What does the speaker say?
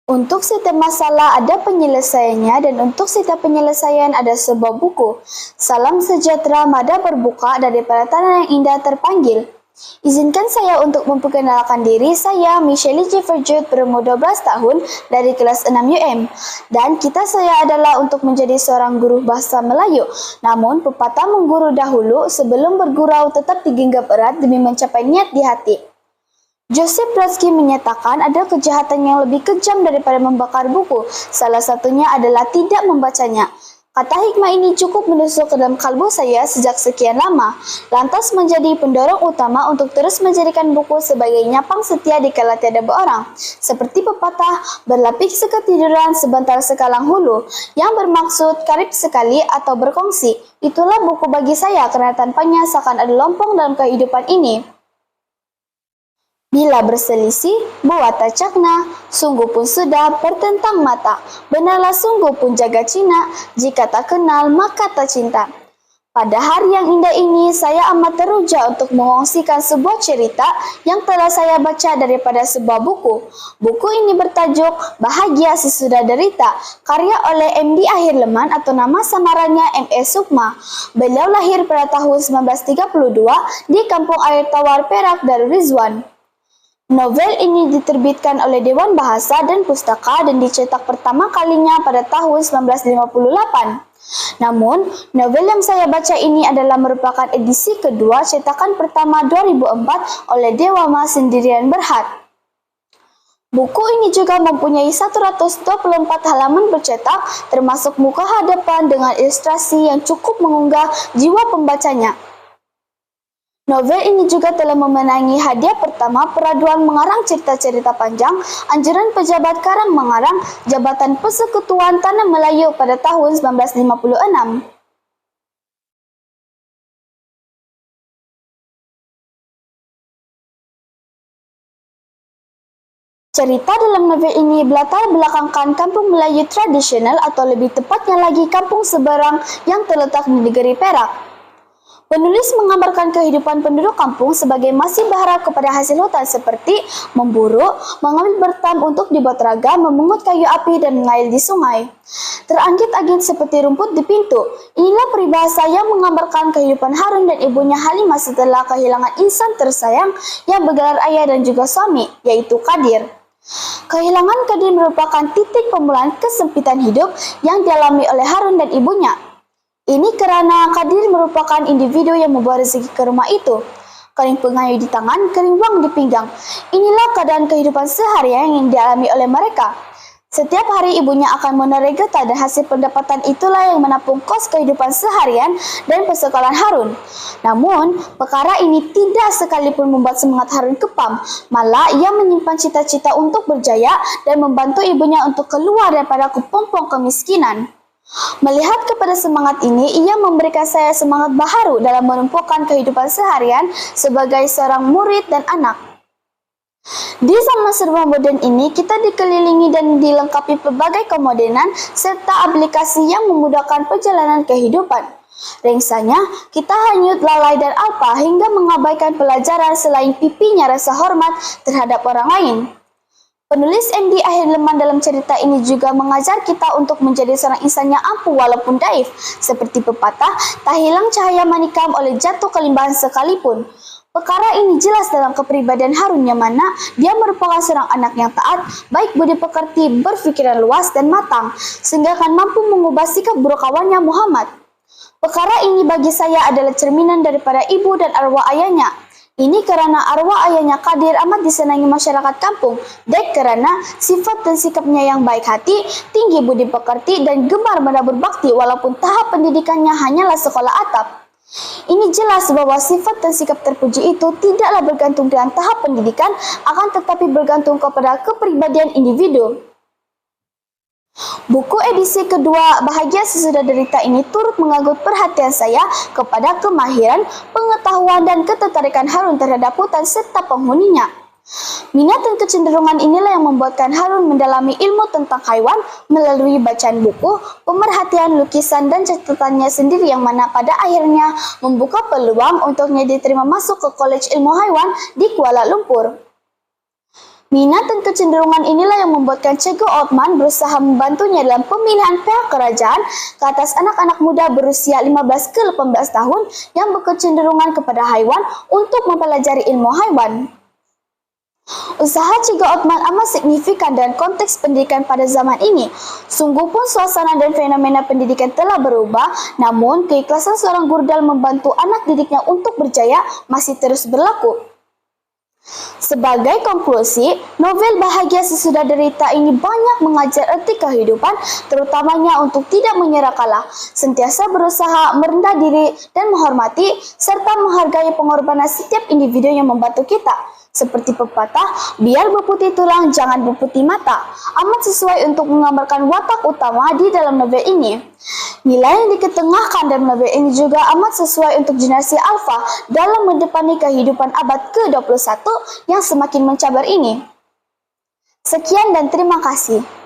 Untuk setiap masalah ada penyelesaiannya dan untuk setiap penyelesaian ada sebuah buku. Salam sejahtera mada berbuka daripada tanah yang indah terpanggil. Izinkan saya untuk memperkenalkan diri, saya Michelle Jefferjut berumur 12 tahun dari kelas 6 UM. Dan saya adalah untuk menjadi seorang guru bahasa Melayu. Namun pepatah mengguru dahulu sebelum bergurau tetap digenggam erat demi mencapai niat di hati. Joseph Brodsky menyatakan ada kejahatan yang lebih kejam daripada membakar buku. Salah satunya adalah tidak membacanya. Kata hikmah ini cukup menusuk ke dalam kalbu saya sejak sekian lama, lantas menjadi pendorong utama untuk terus menjadikan buku sebagai nyapang setia di kala tiada berorang. Seperti pepatah, berlapik seketiduran sebentar sekalang hulu, yang bermaksud karib sekali atau berkongsi. Itulah buku bagi saya karena tanpanya seakan ada lompong dalam kehidupan ini. Bila berselisih, buat tacakna, sungguh pun sudah bertentang mata. Benarlah sungguh pun jaga Cina, jika tak kenal maka tak cinta. Pada hari yang indah ini, saya amat teruja untuk mengongsikan sebuah cerita yang telah saya baca daripada sebuah buku. Buku ini bertajuk Bahagia Sesudah Derita, karya oleh M.D. Akhir Leman atau nama samarannya M.E. Sukma. Beliau lahir pada tahun 1932 di Kampung Air Tawar, Perak, Darul Rizwan. Novel ini diterbitkan oleh Dewan Bahasa dan Pustaka dan dicetak pertama kalinya pada tahun 1958. Namun, novel yang saya baca ini adalah merupakan edisi kedua cetakan pertama 2004 oleh Dewama Sendirian Berhad. Buku ini juga mempunyai 124 halaman bercetak, termasuk muka hadapan dengan ilustrasi yang cukup mengunggah jiwa pembacanya. Novel ini juga telah memenangi hadiah pertama peraduan mengarang cerita-cerita panjang anjuran pejabat karang mengarang Jabatan Persekutuan Tanah Melayu pada tahun 1956. Cerita dalam novel ini berlatar belakangkan kampung Melayu tradisional atau lebih tepatnya lagi kampung Seberang yang terletak di negeri Perak. Penulis menggambarkan kehidupan penduduk kampung sebagai masih berharap kepada hasil hutan seperti memburu, mengambil bertam untuk dibuat raga, memungut kayu api, dan mengair di sungai. Terangkit-angkit seperti rumput di pintu. Inilah peribahasa yang menggambarkan kehidupan Harun dan ibunya Halimah setelah kehilangan insan tersayang yang bergelar ayah dan juga suami, yaitu Kadir. Kehilangan Kadir merupakan titik pemulaan kesempitan hidup yang dialami oleh Harun dan ibunya. Ini karena Kadir merupakan individu yang membawa rezeki ke rumah itu. Kering pengayu di tangan, kering uang di pinggang. Inilah keadaan kehidupan seharian yang dialami oleh mereka. Setiap hari ibunya akan menarik getah dan hasil pendapatan itulah yang menampung kos kehidupan seharian dan persekolahan Harun. Namun, perkara ini tidak sekalipun membuat semangat Harun kepam. Malah, ia menyimpan cita-cita untuk berjaya dan membantu ibunya untuk keluar daripada kepompong kemiskinan. Melihat kepada semangat ini, ia memberikan saya semangat baharu dalam menumpukan kehidupan seharian sebagai seorang murid dan anak. Di zaman serba moden ini, kita dikelilingi dan dilengkapi pelbagai kemodenan serta aplikasi yang memudahkan perjalanan kehidupan. Rengsanya, kita hanyut, lalai, dan alpa hingga mengabaikan pelajaran selain pipinya rasa hormat terhadap orang lain. Penulis M.D. Akhir Leman dalam cerita ini juga mengajar kita untuk menjadi seorang insan yang ampuh walaupun daif. Seperti pepatah, tak hilang cahaya manikam oleh jatuh kelimbahan sekalipun. Perkara ini jelas dalam kepribadian Harun yang mana dia merupakan seorang anak yang taat, baik budi pekerti, berfikiran luas dan matang, sehingga akan mampu mengubah sikap buruk kawannya Muhammad. Perkara ini bagi saya adalah cerminan daripada ibu dan arwah ayahnya. Ini karena arwah ayahnya Kadir amat disenangi masyarakat kampung, baik karena sifat dan sikapnya yang baik hati, tinggi budi pekerti, dan gemar menabur bakti walaupun tahap pendidikannya hanyalah sekolah atap. Ini jelas bahwa sifat dan sikap terpuji itu tidaklah bergantung dengan tahap pendidikan, akan tetapi bergantung kepada kepribadian individu. Buku edisi kedua Bahagia Sesudah Derita ini turut mengangkut perhatian saya kepada kemahiran, pengetahuan, dan ketertarikan Harun terhadap hutan serta penghuninya. Minat dan kecenderungan inilah yang membuatkan Harun mendalami ilmu tentang haiwan melalui bacaan buku, pemerhatian, lukisan, dan catatannya sendiri yang mana pada akhirnya membuka peluang untuknya diterima masuk ke College Ilmu Haiwan di Kuala Lumpur. Minat dan kecenderungan inilah yang membuatkan Cego Othman berusaha membantunya dalam pemilihan pihak kerajaan ke atas anak-anak muda berusia 15 ke 18 tahun yang berkecenderungan kepada haiwan untuk mempelajari ilmu haiwan. Usaha Cego Othman amat signifikan dalam konteks pendidikan pada zaman ini. Sungguh pun suasana dan fenomena pendidikan telah berubah, namun keikhlasan seorang guru dalam membantu anak didiknya untuk berjaya masih terus berlaku. Sebagai konklusi, novel Bahagia Sesudah Derita ini banyak mengajar erti kehidupan, terutamanya untuk tidak menyerah kalah, sentiasa berusaha merendah diri dan menghormati, serta menghargai pengorbanan setiap individu yang membantu kita. Seperti pepatah, biar berputih tulang, jangan berputih mata. Amat sesuai untuk menggambarkan watak utama di dalam novel ini. Nilai yang diketengahkan dalam novel ini juga amat sesuai untuk generasi alfa dalam mendepani kehidupan abad ke-21 yang semakin mencabar ini. Sekian dan terima kasih.